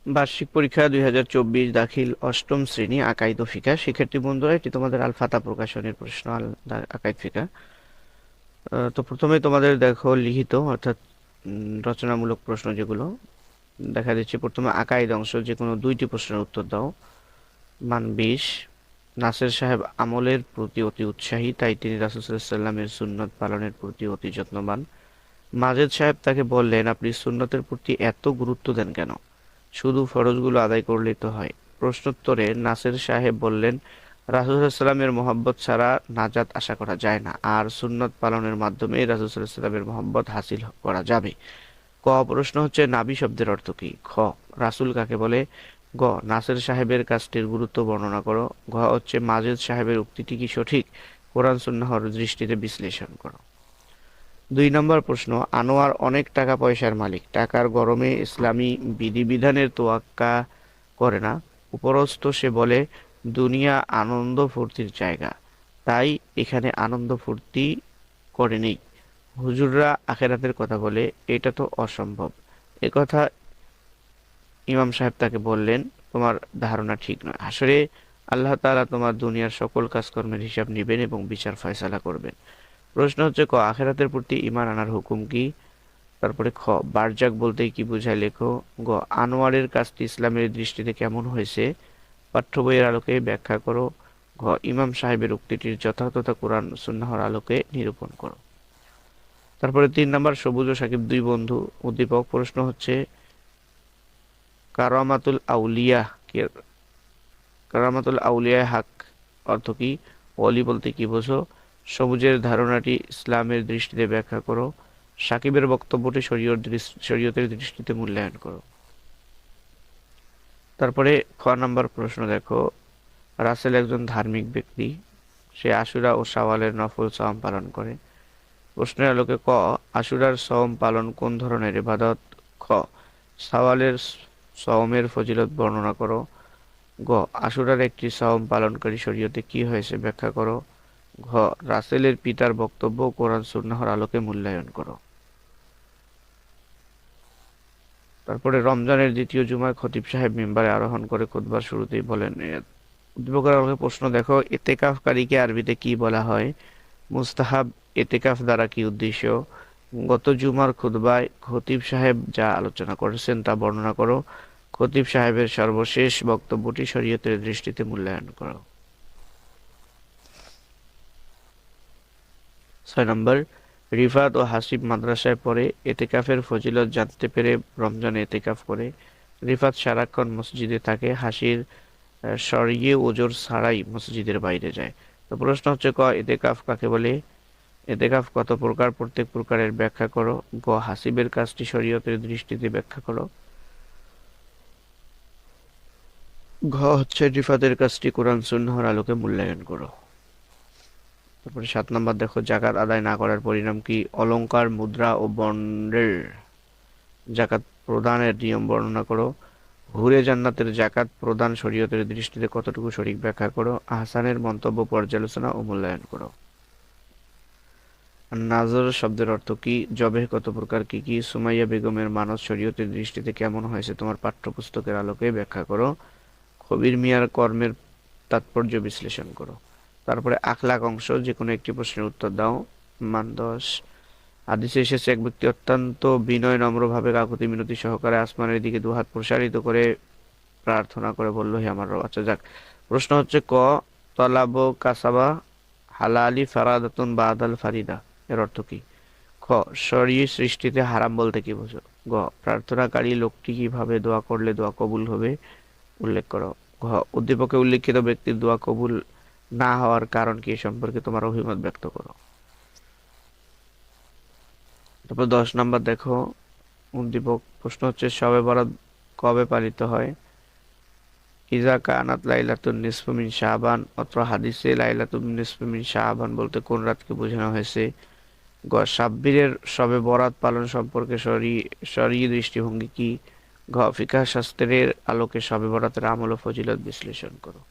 বার্ষিক পরীক্ষা 2024 দাখিল অষ্টম শ্রেণী আকাইদ ও ফিকা। শিক্ষার্থী বন্ধুরা, এটি তোমাদের আল ফাতা প্রকাশনের প্রশ্ন। আকাইদ ফিকা। তো প্রথমে তোমাদের দেখো লিখিত অর্থাৎ রচনামূলক প্রশ্ন যেগুলো দেখা দিচ্ছে। প্রথমে আকাইদ অংশ, যে কোনো দুইটি প্রশ্নের উত্তর দাও। মান 20। নাসের সাহেব আমলের প্রতি অতি উৎসাহী, তাই তিনি রাসূল সাল্লাল্লাহু আলাইহি ওয়াসাল্লামের সুন্নত পালনের প্রতি অতি যত্নবান। মাজেদ সাহেব তাকে বললেন, আপনি সুন্নতের প্রতি এত গুরুত্ব দেন কেন? শুধু ফরজগুলো আদায় করলেই তো হয়। প্রশ্নোত্তরে নাসের সাহেব বললেন, রাসূল সাল্লাল্লাহু আলাইহি ওয়াসাল্লামের মহব্বত ছাড়া নাজাত আশা করা যায় না, আর সুন্নত পালনের মাধ্যমে রাসূল সাল্লাল্লাহু আলাইহি ওয়াসাল্লামের মহব্বত হাসিল করা যাবে। ক প্রশ্ন হচ্ছে, নাবি শব্দের অর্থ কি? খ রাসূল কাকে বলে? গ নাসের সাহেবের কাজটির গুরুত্ব বর্ণনা করো। ঘ হচ্ছে মাজেদ সাহেবের উক্তিটি কি সঠিক? কোরআন সুন্নাহর দৃষ্টিতে বিশ্লেষণ করো। 2 নম্বর প্রশ্ন, আনোয়ার অনেক টাকা পয়সার মালিক, টাকার গরমে ইসলামী বিধিবিধানের তোয়াক্কা করে না। উপরস্থ সে বলে, দুনিয়া আনন্দ ফুর্তির জায়গা, তাই এখানে আনন্দ ফুর্তি করে নেই। হুজুররা আখেরাতের কথা বলে, এটা তো অসম্ভব। একথা ইমাম সাহেব তাকে বললেন, তোমার ধারণা ঠিক নয়। হাসরে আল্লাহ তাআলা তোমার দুনিয়ার সকল কাজকর্মের হিসাব নেবেন এবং বিচার ফয়সালা করবেন। প্রশ্ন হচ্ছে, ক আখেরাতের প্রতি ঈমান আনার হুকুম কি? তারপরে খ বারজাক বলতে কি বোঝায়, লেখো। গ আনোয়ারের কাজটি ইসলামের দৃষ্টিতে কেমন হয়েছে? পাঠ্য বইয়ের আলোকে ব্যাখ্যা করো। ঘ ইমাম সাহেবের উক্তিটির যথার্থতা কোরআন সুন্নাহর আলোকে নিরূপণ করো। তারপরে 3 নম্বর, সবুজ ও সাকিব দুই বন্ধু। উদ্দীপক প্রশ্ন হচ্ছে, কারামাতুল আউলিয়া কারামাতুল আউলিয়া হক অর্থ কি? ওলি বলতে কি বোঝো? সবুজের ধারণাটি ইসলামের দৃষ্টিতে ব্যাখ্যা করো। সাকিবের বক্তব্যটি শরীয়তের দৃষ্টিতে মূল্যায়ন করো। তারপরে খ নাম্বার প্রশ্ন দেখো, রাসেল একজন ধার্মিক ব্যক্তি, সে আশুরা ও শাওয়ালের নফল সাওম পালন করে। প্রশ্নের আলোকে ক আশুরার সাওম পালন কোন ধরনের ইবাদত? খ শাওয়ালের সাওমের ফজিলত বর্ণনা করো। গ আশুরার একটি সাওম পালনকারী শরীয়তে কি হয়েছে ব্যাখ্যা করো। ঘ রাসেলের পিতার বক্তব্য কোরআন সুন্নাহর আলোকে মূল্যায়ন করো। তারপরে রমজানের দ্বিতীয় জুমায় খতিব সাহেব মিম্বারে আরোহণ করে খুতবার শুরুতেই বলেন, উদ্দীপকের আলোকে প্রশ্ন দেখো, ইতিকাফকারীকে আরবিতে কি বলা হয়? মুস্তাহাব ইতিকাফ দ্বারা কি উদ্দেশ্য? গত জুমার খুতবায় খতিব সাহেব যা আলোচনা করেছেন তা বর্ণনা করো। খতিব সাহেবের সর্বশেষ বক্তব্যটি শরীয়তের দৃষ্টিতে মূল্যায়ন করো। 6 নম্বর, রিফাত ও হাসিব মাদ্রাসায় পড়ে, এতেকাফের ফজিলত জানতে পেরে রমজানে এতেকাফ করে। রিফাত সারাক্ষণ মসজিদে থাকে, হাসির সরিয়ে ওজর ছাড়াই মসজিদের বাইরে যায়। তো প্রশ্ন হচ্ছে, ক এতেকাফ কাকে বলে? এতেকাফ কত প্রকার, প্রত্যেক প্রকারের ব্যাখ্যা করো। গ হাসিবের কাজটি শরীয়তের দৃষ্টিতে ব্যাখ্যা করো। ঘ হচ্ছে রিফাতের কাজটি কোরআন সুন্নাহর আলোকে মূল্যায়ন করো। তারপরে 7 নম্বর দেখো, জাকাত আদায় না করার পরিণাম কি? অলংকার, মুদ্রা ও বন্ডের জাকাত প্রদানের নিয়ম বর্ণনা করো। হুরে জান্নাতের জাকাত প্রদান শরীয়তের দৃষ্টিতে কতটুকু সঠিক ব্যাখ্যা করো। আহসানের মন্তব্য পর্যালোচনা ও মূল্যায়ন করো। নাজর শব্দের অর্থ কি? জবেহ কত প্রকার, কি কি? সুমাইয়া বেগমের মানস শরীয়তের দৃষ্টিতে কেমন হয়েছে তোমার পাঠ্যপুস্তকের আলোকে ব্যাখ্যা করো। কবির মিয়ার কর্মের তাৎপর্য বিশ্লেষণ করো। তারপরে আখলাক অংশ, যে কোনো একটি প্রশ্নের উত্তর দাও। মান 10। হাদিসে এসেছে, এক ব্যক্তি অত্যন্ত বিনয় নম্রভাবে কাকুতি মিনতি সহকারে আসমানের দিকে দুহাত প্রসারিত করে প্রার্থনা করে বলল, হে আমার রব। আচ্ছা যাক, প্রশ্ন হচ্ছে, ক তলাব কাসাবা হালালি ফারাদাতুন বাদাল ফারিদা এর অর্থ কি? খ শরীর সৃষ্টিতে হারাম বলতে কি বোঝো? গ প্রার্থনাকারী লোকটি কিভাবে দোয়া করলে দোয়া কবুল হবে উল্লেখ করো। ঘ উদ্দীপকে উল্লিখিত ব্যক্তির দোয়া কবুল না হওয়ার কারণ কি, এ সম্পর্কে তোমার অভিমত ব্যক্ত করো। তারপর 10 নম্বর দেখো, উদ্দীপক প্রশ্ন হচ্ছে, শবে বরাত কবে পালিত হয়? ইজা কানাত লাইলাতুন নিসফু মিন শাবান, অত্র হাদিসে লাইলাতুন নিসফু মিন শাবান বলতে কোন রাতকে বোঝানো হয়েছে? গ সাব্বিরের শবে বরাত পালন সম্পর্কে শরঈ দৃষ্টিভঙ্গি কি? ঘ ফিকহ শাস্ত্রের আলোকে শবে বরাতের আমল ও ফজিলত বিশ্লেষণ করো।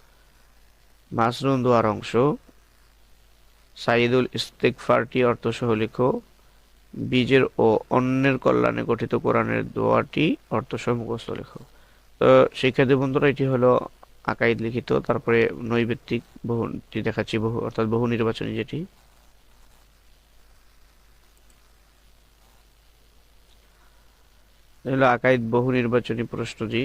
মাসনুন দোয়ার অংশ, সাইদুল ইস্তিগফারটি অর্থ সহ লেখো। বীজের ও অন্যের কল্যাণে গঠিত কোরআনের দোয়াটি অর্থ সহ মুখস্থ লেখো। তো শিক্ষার্থী বন্ধুরা, এটি হলো আকাইদ লিখিত। তারপরে নৈর্ব্যক্তিক বহুটি দেখাচ্ছি, বহু অর্থাৎ বহু নির্বাচনী যেটি। হলো আকাইদ বহু নির্বাচনী প্রশ্নজি।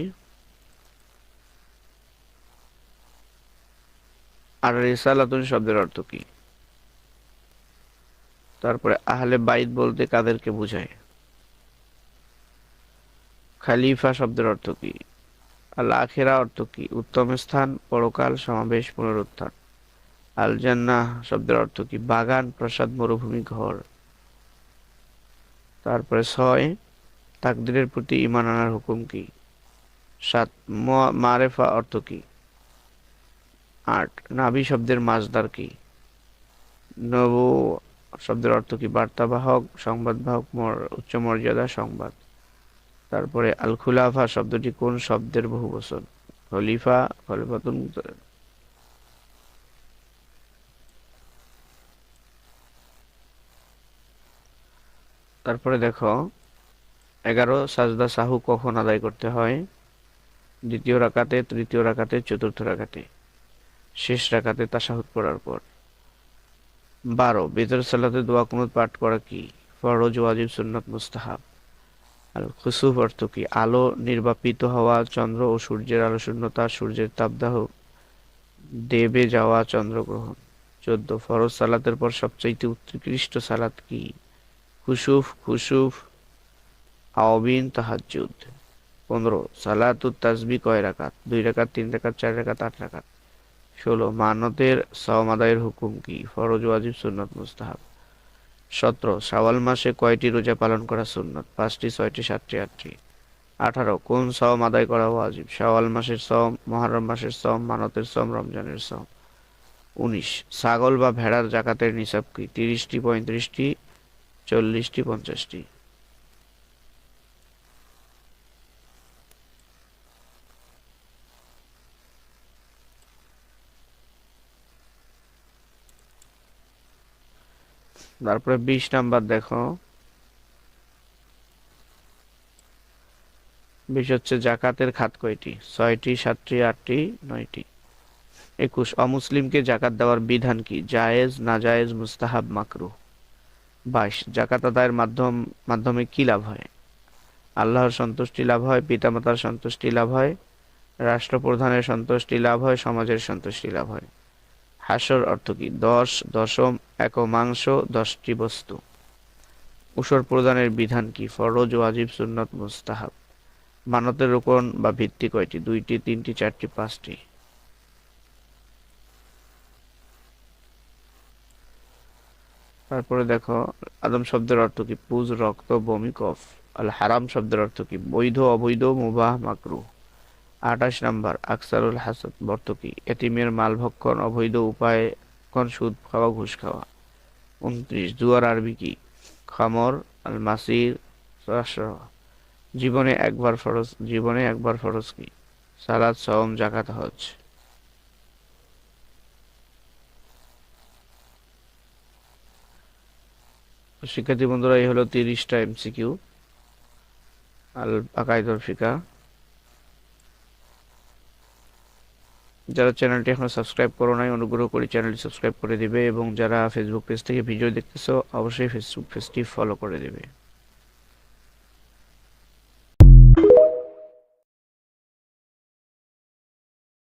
আর রিসালাতুন শব্দের অর্থ কি? তারপরে আহলে বাইত বলতে কাদেরকে বোঝায়? খালিফা শব্দের অর্থ কি? আল আখিরা অর্থ কি? উত্তম স্থান, পরকাল, সমাবেশ, পুনরুত্থান। আল জান্নাহ শব্দের অর্থ কি? বাগান, প্রাসাদ, মরুভূমি, ঘর। তারপরে 6, তাকদীরের প্রতি ঈমান আনার হুকুম কি? 7, মারেফা অর্থ কি? 8, নাবী শব্দের মাজদার কি? নবু শব্দের অর্থ কি? বার্তাবাহক, সংবাদবাহক, উচ্চ মর্যাদা, সংবাদ। তারপরে আল খুলাফা শব্দটি কোন শব্দের বহুবচন? খলিফা, খলিফাতুন। তারপরে দেখো 11, সাজদা সাহু কখন আদায় করতে হয়? দ্বিতীয় রাকাতে, তৃতীয় রাকাতে, চতুর্থ রাকাতে। শেষ রাকাতে তাশাহুদ পড়ার পর। 12, বেতর সালাতে দোয়া কুনুত পাঠ করা কি? ফরজ, ওয়াজিব, সুন্নাত, মুস্তাহাব। আল খুসুফ অর্থ কি? আলো নির্বাপিত হওয়া, চন্দ্র ও সূর্যের আলো শূন্যতা, সূর্যের তাপদাহ, দেবে যাওয়া, চন্দ্রগ্রহণ। 14, ফরজ সালাতের পর সবচাইতে উৎকৃষ্ট সালাত কি? খুসুফ, আওবিন, তাহাজ্জুদ। 15, সালাতুত তাসবিহ কয় রাকাত? 2 রাকাত, 3 রাকাত, 4 রাকাত, 8 রাকাত। 16, মানতের সওম আদায়ের হুকুম কি? ফরজ, ওয়াজিব, সুন্নাত, মুস্তাহাব। 17, শাওয়াল মাসে কয়টি রোজা পালন করা সুন্নত? 5টি, 6টি, 7টি, 8টি। 18, কোন সওম আদায় করা ওয়াজিব? শাওয়াল মাসের সওম, মুহররম মাসের সওম, মানতের সওম, রমজানের সওম। 19, ছাগল বা ভেড়ার জাকাতের নিসাব কি? 30টি, 35টি, 40টি, 50টি। তারপরে 20 নাম্বার দেখো। 20 হচ্ছে জাকাতের খাত কয়টি? 6টি, 7টি, 8টি, 9টি। 21, অমুসলিমকে জাকাত দেওয়ার বিধান কি? জায়েজ, নাজায়েজ, মুস্তাহাব, মাকরুহ। 22, জাকাত আদায়ের মাধ্যমে কি লাভ হয়? আল্লাহর সন্তুষ্টি লাভ হয়, পিতামাতার সন্তুষ্টি লাভ হয়, রাষ্ট্রপ্রধানের সন্তুষ্টি লাভ হয়, সমাজের সন্তুষ্টি লাভ হয়। হাসর অর্থ কি? 10, দশম, একমাংশ, 10টি বস্তু। উসর প্রদানের বিধান কি? ফরজ, ওয়াজিব, সুন্নাত, মুস্তাহাব। মানতের রোকন বা ভিত্তি কয়টি? 2টি, 3টি, 4টি, 5টি। তারপরে দেখো আদম শব্দের অর্থ কি? পুজ, রক্ত, বমি, কফ। আল হারাম শব্দের অর্থ কি? বৈধ, অবৈধ, মুবাহ, মাকরুহ। 28 নাম্বার, আকসারুল হাসাদ অর্থ কি? এতিমের মাল ভক্ষণ, অবৈধ উপায়ে সুদ খাওয়া, ঘুষ খাওয়া। 29, জুয়ার আরবি কি? খামর, আল মাসির, জীবনে একবার ফরজ কি? সালাত, সওম, যাকাত, হজ। শিক্ষার্থী বন্ধুরা, এই হলো 30টা এমসিকিউ আল আকাইদুল ফিকা। যারা চ্যানেলটি এখনো সাবস্ক্রাইব করো নাই, অনুগ্রহ করে চ্যানেলটি সাবস্ক্রাইব করে দিবে, এবং যারা ফেসবুক পেজ থেকে ভিডিও দেখতেছো অবশ্যই ফেসবুক পেজটি ফলো করে দিবে।